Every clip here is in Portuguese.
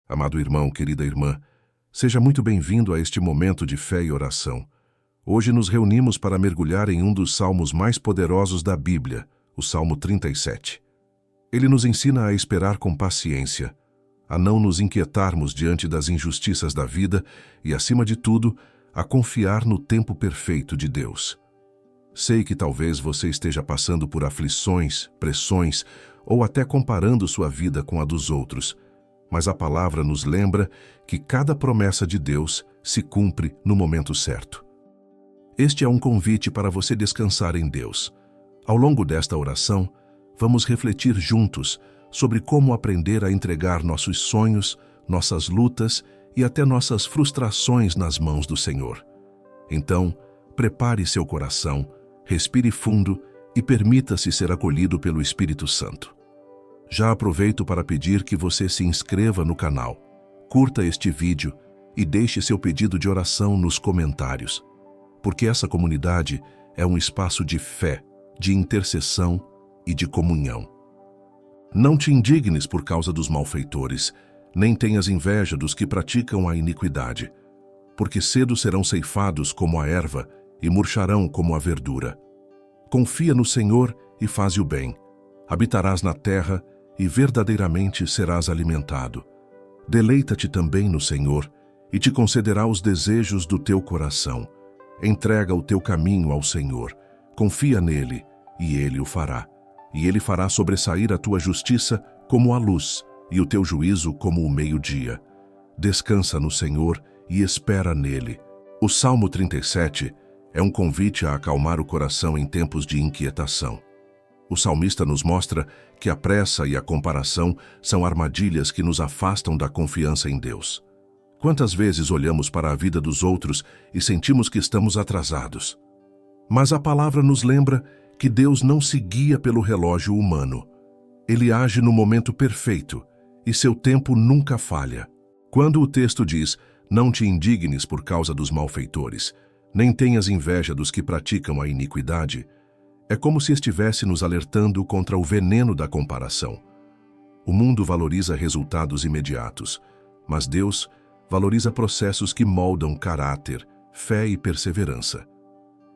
Amado irmão, querida irmã, seja muito bem-vindo a este momento de fé e oração. Hoje nos reunimos para mergulhar em um dos salmos mais poderosos da Bíblia, o Salmo 37. Ele nos ensina a esperar com paciência, a não nos inquietarmos diante das injustiças da vida e, acima de tudo, a confiar no tempo perfeito de Deus. Sei que talvez você esteja passando por aflições, pressões ou até comparando sua vida com a dos outros, mas a palavra nos lembra que cada promessa de Deus se cumpre no momento certo. Este é um convite para você descansar em Deus. Ao longo desta oração, vamos refletir juntos sobre como aprender a entregar nossos sonhos, nossas lutas e até nossas frustrações nas mãos do Senhor. Então, prepare seu coração, respire fundo e permita-se ser acolhido pelo Espírito Santo. Já aproveito para pedir que você se inscreva no canal, curta este vídeo e deixe seu pedido de oração nos comentários, porque essa comunidade é um espaço de fé, de intercessão e de comunhão. Não te indignes por causa dos malfeitores, nem tenhas inveja dos que praticam a iniquidade, porque cedo serão ceifados como a erva e murcharão como a verdura. Confia no Senhor e faze o bem. Habitarás na terra e verdadeiramente serás alimentado. Deleita-te também no Senhor e te concederá os desejos do teu coração. Entrega o teu caminho ao Senhor. Confia nele e ele o fará. E ele fará sobressair a tua justiça como a luz e o teu juízo como o meio-dia. Descansa no Senhor e espera nele. O Salmo 37 é um convite a acalmar o coração em tempos de inquietação. O salmista nos mostra que a pressa e a comparação são armadilhas que nos afastam da confiança em Deus. Quantas vezes olhamos para a vida dos outros e sentimos que estamos atrasados? Mas a palavra nos lembra que Deus não se guia pelo relógio humano. Ele age no momento perfeito e seu tempo nunca falha. Quando o texto diz, não te indignes por causa dos malfeitores, nem tenhas inveja dos que praticam a iniquidade, é como se estivesse nos alertando contra o veneno da comparação. O mundo valoriza resultados imediatos, mas Deus valoriza processos que moldam caráter, fé e perseverança.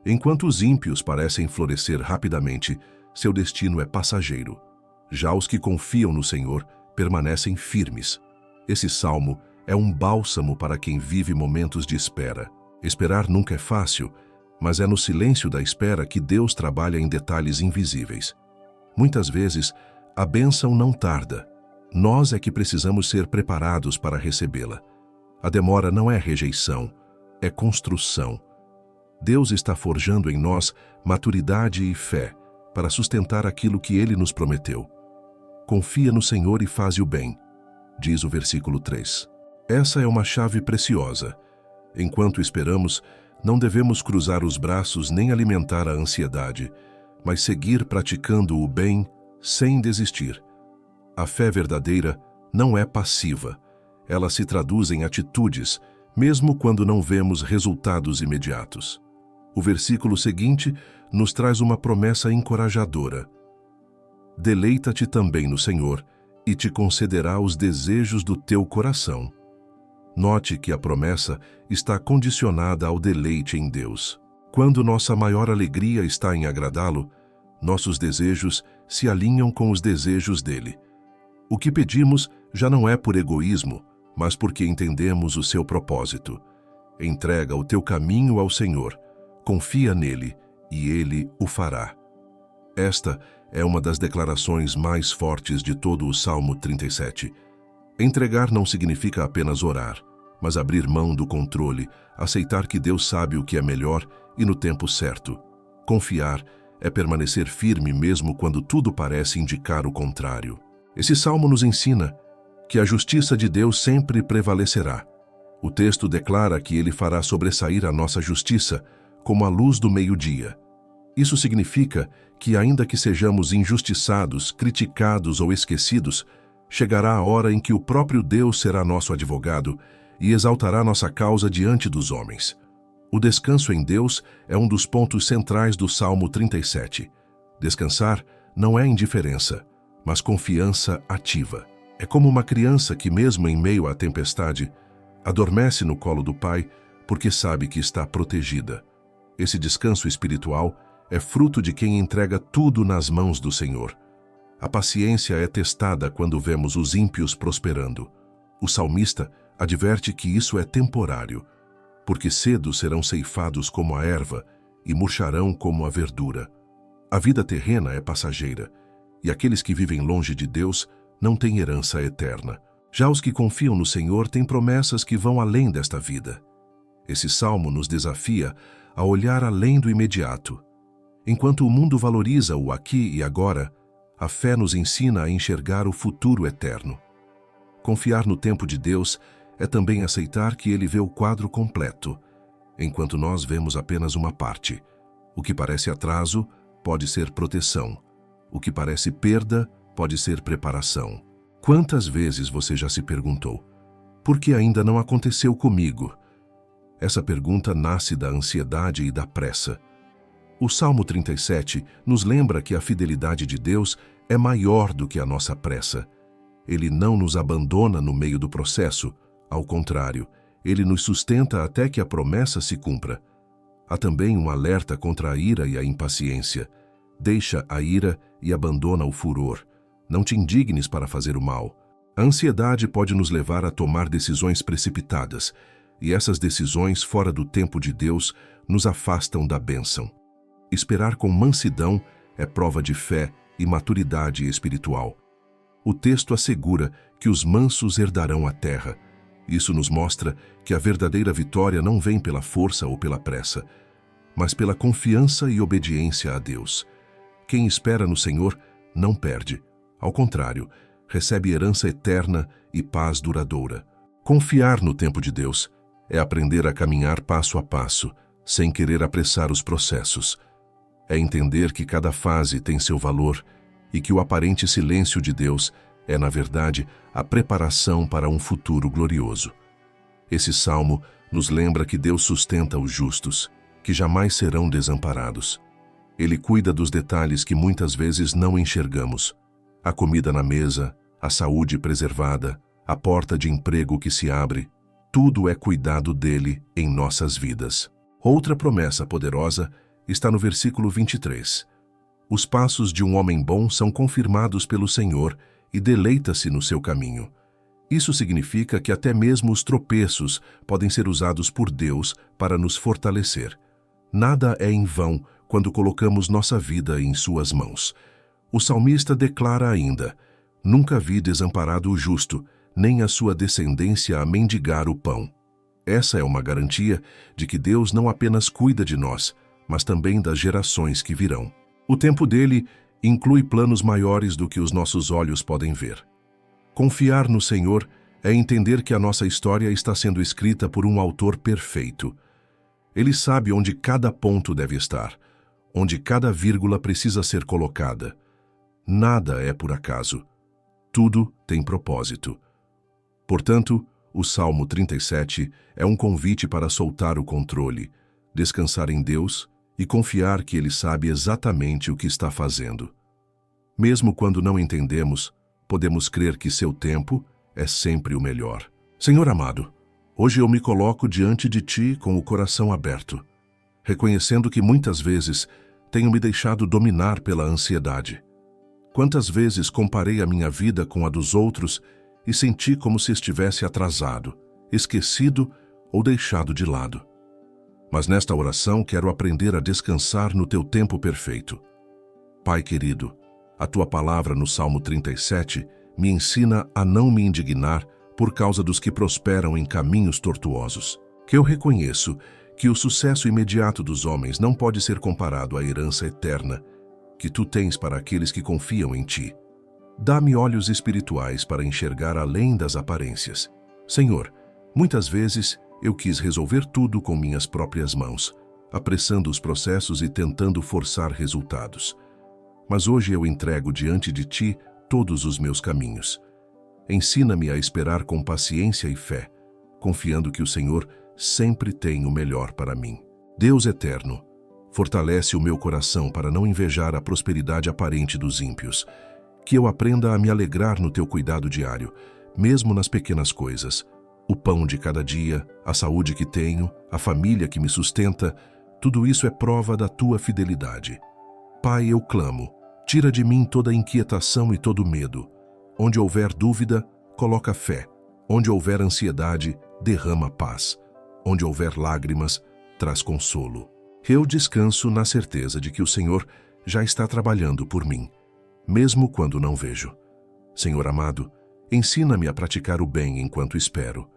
Enquanto os ímpios parecem florescer rapidamente, seu destino é passageiro. Já os que confiam no Senhor permanecem firmes. Esse salmo é um bálsamo para quem vive momentos de espera. Esperar nunca é fácil, mas é no silêncio da espera que Deus trabalha em detalhes invisíveis. Muitas vezes, a bênção não tarda. Nós é que precisamos ser preparados para recebê-la. A demora não é rejeição, é construção. Deus está forjando em nós maturidade e fé para sustentar aquilo que Ele nos prometeu. Confia no Senhor e faze o bem, diz o versículo 3. Essa é uma chave preciosa. Enquanto esperamos, não devemos cruzar os braços nem alimentar a ansiedade, mas seguir praticando o bem sem desistir. A fé verdadeira não é passiva. Ela se traduz em atitudes, mesmo quando não vemos resultados imediatos. O versículo seguinte nos traz uma promessa encorajadora. Deleita-te também no Senhor e te concederá os desejos do teu coração. Note que a promessa está condicionada ao deleite em Deus. Quando nossa maior alegria está em agradá-lo, nossos desejos se alinham com os desejos dele. O que pedimos já não é por egoísmo, mas porque entendemos o seu propósito. Entrega o teu caminho ao Senhor, confia nele e ele o fará. Esta é uma das declarações mais fortes de todo o Salmo 37. Entregar não significa apenas orar, mas abrir mão do controle, aceitar que Deus sabe o que é melhor e no tempo certo. Confiar é permanecer firme mesmo quando tudo parece indicar o contrário. Esse salmo nos ensina que a justiça de Deus sempre prevalecerá. O texto declara que Ele fará sobressair a nossa justiça como a luz do meio-dia. Isso significa que, ainda que sejamos injustiçados, criticados ou esquecidos, chegará a hora em que o próprio Deus será nosso advogado e exaltará nossa causa diante dos homens. O descanso em Deus é um dos pontos centrais do Salmo 37. Descansar não é indiferença, mas confiança ativa. É como uma criança que, mesmo em meio à tempestade, adormece no colo do pai porque sabe que está protegida. Esse descanso espiritual é fruto de quem entrega tudo nas mãos do Senhor. A paciência é testada quando vemos os ímpios prosperando. O salmista adverte que isso é temporário, porque cedo serão ceifados como a erva e murcharão como a verdura. A vida terrena é passageira, e aqueles que vivem longe de Deus não têm herança eterna. Já os que confiam no Senhor têm promessas que vão além desta vida. Esse salmo nos desafia a olhar além do imediato. Enquanto o mundo valoriza o aqui e agora, a fé nos ensina a enxergar o futuro eterno. Confiar no tempo de Deus é também aceitar que Ele vê o quadro completo, enquanto nós vemos apenas uma parte. O que parece atraso pode ser proteção. O que parece perda pode ser preparação. Quantas vezes você já se perguntou: por que ainda não aconteceu comigo? Essa pergunta nasce da ansiedade e da pressa. O Salmo 37 nos lembra que a fidelidade de Deus é maior do que a nossa pressa. Ele não nos abandona no meio do processo. Ao contrário, Ele nos sustenta até que a promessa se cumpra. Há também um alerta contra a ira e a impaciência. Deixa a ira e abandona o furor. Não te indignes para fazer o mal. A ansiedade pode nos levar a tomar decisões precipitadas, e essas decisões fora do tempo de Deus nos afastam da bênção. Esperar com mansidão é prova de fé e maturidade espiritual. O texto assegura que os mansos herdarão a terra. Isso nos mostra que a verdadeira vitória não vem pela força ou pela pressa, mas pela confiança e obediência a Deus. Quem espera no Senhor não perde. Ao contrário, recebe herança eterna e paz duradoura. Confiar no tempo de Deus é aprender a caminhar passo a passo, sem querer apressar os processos. É entender que cada fase tem seu valor e que o aparente silêncio de Deus é, na verdade, a preparação para um futuro glorioso. Esse salmo nos lembra que Deus sustenta os justos, que jamais serão desamparados. Ele cuida dos detalhes que muitas vezes não enxergamos. A comida na mesa, a saúde preservada, a porta de emprego que se abre, tudo é cuidado dele em nossas vidas. Outra promessa poderosa está no versículo 23. Os passos de um homem bom são confirmados pelo Senhor e deleita-se no seu caminho. Isso significa que até mesmo os tropeços podem ser usados por Deus para nos fortalecer. Nada é em vão quando colocamos nossa vida em suas mãos. O salmista declara ainda: nunca vi desamparado o justo, nem a sua descendência a mendigar o pão. Essa é uma garantia de que Deus não apenas cuida de nós, mas também das gerações que virão. O tempo dele inclui planos maiores do que os nossos olhos podem ver. Confiar no Senhor é entender que a nossa história está sendo escrita por um autor perfeito. Ele sabe onde cada ponto deve estar, onde cada vírgula precisa ser colocada. Nada é por acaso. Tudo tem propósito. Portanto, o Salmo 37 é um convite para soltar o controle, descansar em Deus e confiar que Ele sabe exatamente o que está fazendo. Mesmo quando não entendemos, podemos crer que seu tempo é sempre o melhor. Senhor amado, hoje eu me coloco diante de Ti com o coração aberto, reconhecendo que muitas vezes tenho me deixado dominar pela ansiedade. Quantas vezes comparei a minha vida com a dos outros e senti como se estivesse atrasado, esquecido ou deixado de lado. Mas nesta oração quero aprender a descansar no Teu tempo perfeito. Pai querido, a Tua palavra no Salmo 37 me ensina a não me indignar por causa dos que prosperam em caminhos tortuosos. Que eu reconheço que o sucesso imediato dos homens não pode ser comparado à herança eterna que Tu tens para aqueles que confiam em Ti. Dá-me olhos espirituais para enxergar além das aparências. Senhor, muitas vezes eu quis resolver tudo com minhas próprias mãos, apressando os processos e tentando forçar resultados. Mas hoje eu entrego diante de Ti todos os meus caminhos. Ensina-me a esperar com paciência e fé, confiando que o Senhor sempre tem o melhor para mim. Deus eterno, fortalece o meu coração para não invejar a prosperidade aparente dos ímpios. Que eu aprenda a me alegrar no teu cuidado diário, mesmo nas pequenas coisas. O pão de cada dia, a saúde que tenho, a família que me sustenta, tudo isso é prova da tua fidelidade. Pai, eu clamo, tira de mim toda inquietação e todo medo. Onde houver dúvida, coloca fé. Onde houver ansiedade, derrama paz. Onde houver lágrimas, traz consolo. Eu descanso na certeza de que o Senhor já está trabalhando por mim, mesmo quando não vejo. Senhor amado, ensina-me a praticar o bem enquanto espero.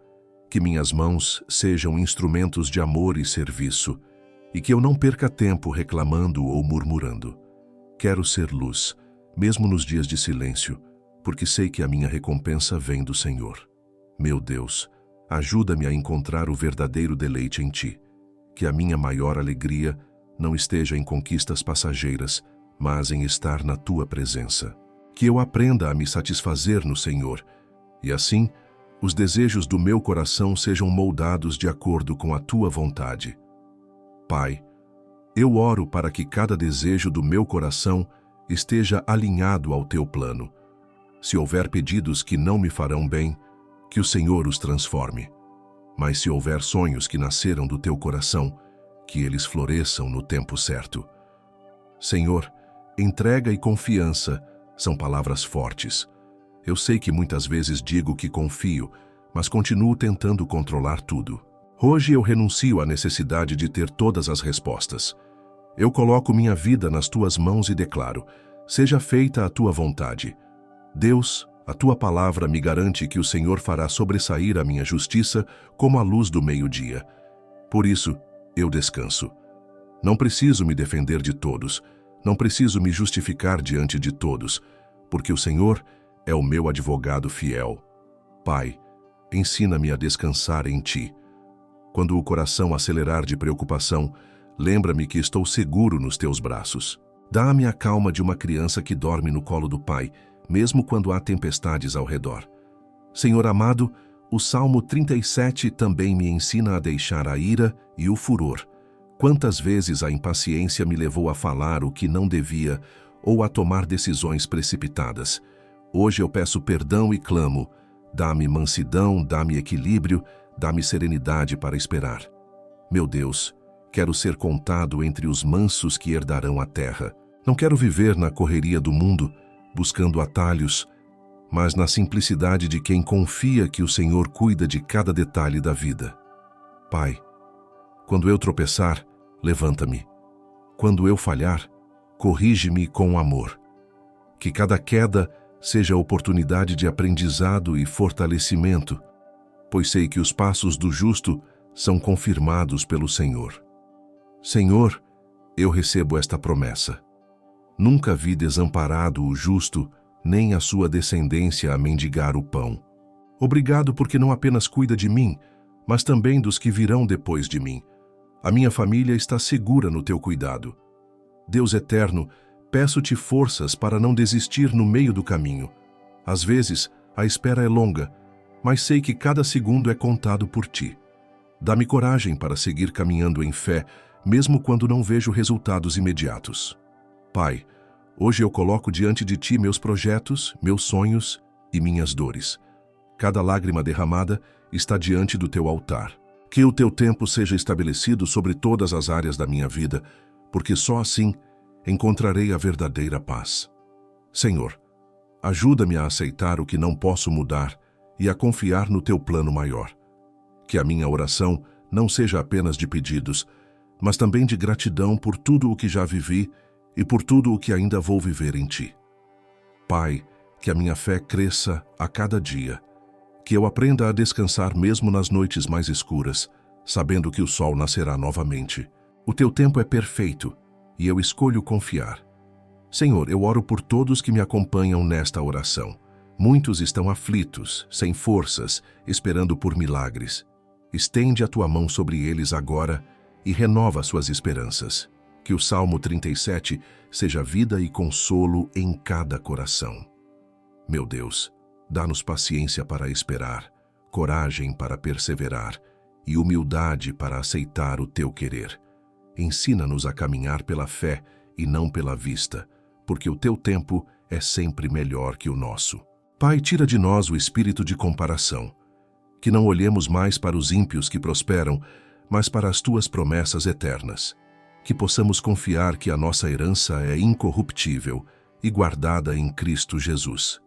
Que minhas mãos sejam instrumentos de amor e serviço, e que eu não perca tempo reclamando ou murmurando. Quero ser luz, mesmo nos dias de silêncio, porque sei que a minha recompensa vem do Senhor. Meu Deus, ajuda-me a encontrar o verdadeiro deleite em Ti. Que a minha maior alegria não esteja em conquistas passageiras, mas em estar na Tua presença. Que eu aprenda a me satisfazer no Senhor, e assim, os desejos do meu coração sejam moldados de acordo com a Tua vontade. Pai, eu oro para que cada desejo do meu coração esteja alinhado ao Teu plano. Se houver pedidos que não me farão bem, que o Senhor os transforme. Mas se houver sonhos que nasceram do Teu coração, que eles floresçam no tempo certo. Senhor, entrega e confiança são palavras fortes. Eu sei que muitas vezes digo que confio, mas continuo tentando controlar tudo. Hoje eu renuncio à necessidade de ter todas as respostas. Eu coloco minha vida nas Tuas mãos e declaro: seja feita a Tua vontade. Deus, a Tua palavra me garante que o Senhor fará sobressair a minha justiça como a luz do meio-dia. Por isso, eu descanso. Não preciso me defender de todos, não preciso me justificar diante de todos, porque o Senhor é o meu advogado fiel. Pai, ensina-me a descansar em Ti. Quando o coração acelerar de preocupação, lembra-me que estou seguro nos Teus braços. Dá-me a calma de uma criança que dorme no colo do Pai, mesmo quando há tempestades ao redor. Senhor amado, o Salmo 37 também me ensina a deixar a ira e o furor. Quantas vezes a impaciência me levou a falar o que não devia ou a tomar decisões precipitadas. Hoje eu peço perdão e clamo: dá-me mansidão, dá-me equilíbrio, dá-me serenidade para esperar. Meu Deus, quero ser contado entre os mansos que herdarão a terra. Não quero viver na correria do mundo, buscando atalhos, mas na simplicidade de quem confia que o Senhor cuida de cada detalhe da vida. Pai, quando eu tropeçar, levanta-me. Quando eu falhar, corrige-me com amor. Que cada queda seja oportunidade de aprendizado e fortalecimento, pois sei que os passos do justo são confirmados pelo Senhor. Senhor, eu recebo esta promessa. Nunca vi desamparado o justo, nem a sua descendência a mendigar o pão. Obrigado porque não apenas cuida de mim, mas também dos que virão depois de mim. A minha família está segura no Teu cuidado. Deus eterno, peço-Te forças para não desistir no meio do caminho. Às vezes, a espera é longa, mas sei que cada segundo é contado por Ti. Dá-me coragem para seguir caminhando em fé, mesmo quando não vejo resultados imediatos. Pai, hoje eu coloco diante de Ti meus projetos, meus sonhos e minhas dores. Cada lágrima derramada está diante do Teu altar. Que o Teu tempo seja estabelecido sobre todas as áreas da minha vida, porque só assim encontrarei a verdadeira paz. Senhor, ajuda-me a aceitar o que não posso mudar e a confiar no Teu plano maior. Que a minha oração não seja apenas de pedidos, mas também de gratidão por tudo o que já vivi e por tudo o que ainda vou viver em Ti. Pai, que a minha fé cresça a cada dia, que eu aprenda a descansar mesmo nas noites mais escuras, sabendo que o sol nascerá novamente. O Teu tempo é perfeito e eu escolho confiar. Senhor, eu oro por todos que me acompanham nesta oração. Muitos estão aflitos, sem forças, esperando por milagres. Estende a Tua mão sobre eles agora e renova suas esperanças. Que o Salmo 37 seja vida e consolo em cada coração. Meu Deus, dá-nos paciência para esperar, coragem para perseverar e humildade para aceitar o Teu querer. Ensina-nos a caminhar pela fé e não pela vista, porque o Teu tempo é sempre melhor que o nosso. Pai, tira de nós o espírito de comparação, que não olhemos mais para os ímpios que prosperam, mas para as tuas promessas eternas, que possamos confiar que a nossa herança é incorruptível e guardada em Cristo Jesus.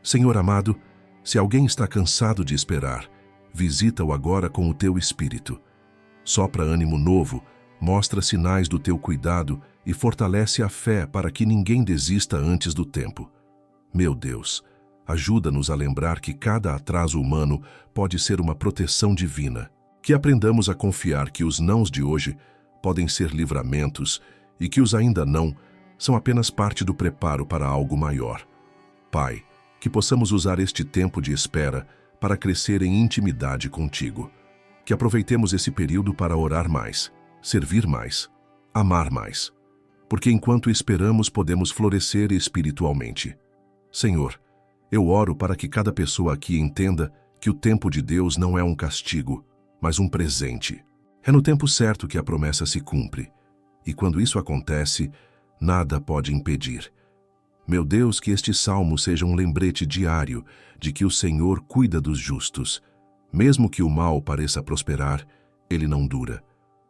Senhor amado, se alguém está cansado de esperar, visita-o agora com o teu Espírito. Sopra ânimo novo, mostra sinais do teu cuidado e fortalece a fé para que ninguém desista antes do tempo. Meu Deus, ajuda-nos a lembrar que cada atraso humano pode ser uma proteção divina, que aprendamos a confiar que os nãos de hoje podem ser livramentos e que os ainda não são apenas parte do preparo para algo maior. Pai, que possamos usar este tempo de espera para crescer em intimidade contigo. Que aproveitemos esse período para orar mais, servir mais, amar mais. Porque enquanto esperamos podemos florescer espiritualmente. Senhor, eu oro para que cada pessoa aqui entenda que o tempo de Deus não é um castigo, mas um presente. É no tempo certo que a promessa se cumpre. E quando isso acontece, nada pode impedir. Meu Deus, que este salmo seja um lembrete diário de que o Senhor cuida dos justos. Mesmo que o mal pareça prosperar, ele não dura.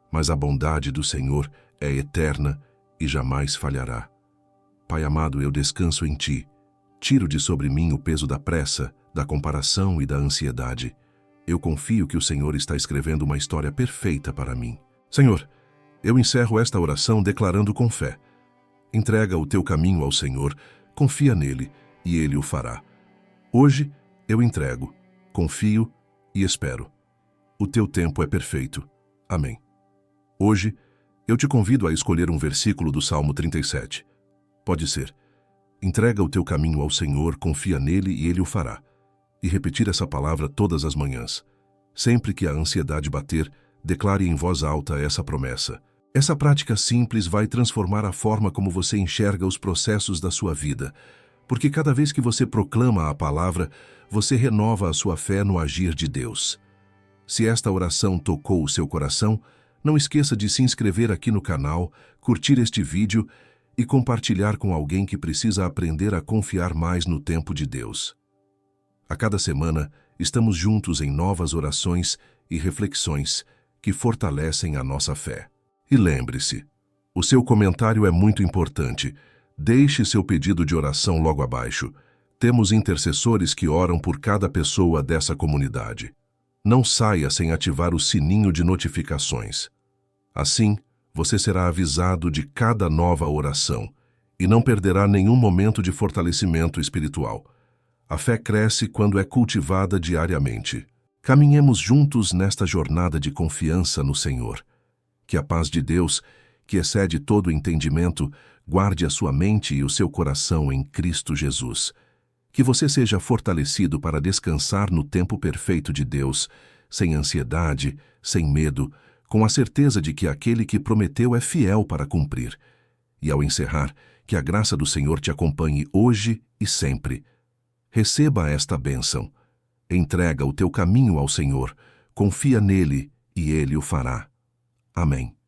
Mas a bondade do Senhor é eterna e jamais falhará. Pai amado, eu descanso em Ti. Tiro de sobre mim o peso da pressa, da comparação e da ansiedade. Eu confio que o Senhor está escrevendo uma história perfeita para mim. Senhor, eu encerro esta oração declarando com fé. Entrega o teu caminho ao Senhor, confia nele e ele o fará. Hoje eu entrego, confio e espero. O teu tempo é perfeito. Amém. Hoje eu te convido a escolher um versículo do Salmo 37. Pode ser: entrega o teu caminho ao Senhor, confia nele e ele o fará. E repetir essa palavra todas as manhãs. Sempre que a ansiedade bater, declare em voz alta essa promessa. Essa prática simples vai transformar a forma como você enxerga os processos da sua vida, porque cada vez que você proclama a palavra, você renova a sua fé no agir de Deus. Se esta oração tocou o seu coração, não esqueça de se inscrever aqui no canal, curtir este vídeo e compartilhar com alguém que precisa aprender a confiar mais no tempo de Deus. A cada semana, estamos juntos em novas orações e reflexões que fortalecem a nossa fé. E lembre-se, o seu comentário é muito importante. Deixe seu pedido de oração logo abaixo. Temos intercessores que oram por cada pessoa dessa comunidade. Não saia sem ativar o sininho de notificações. Assim, você será avisado de cada nova oração e não perderá nenhum momento de fortalecimento espiritual. A fé cresce quando é cultivada diariamente. Caminhemos juntos nesta jornada de confiança no Senhor. Que a paz de Deus, que excede todo entendimento, guarde a sua mente e o seu coração em Cristo Jesus. Que você seja fortalecido para descansar no tempo perfeito de Deus, sem ansiedade, sem medo, com a certeza de que aquele que prometeu é fiel para cumprir. E ao encerrar, que a graça do Senhor te acompanhe hoje e sempre. Receba esta bênção. Entrega o teu caminho ao Senhor, confia nele e ele o fará. Amém.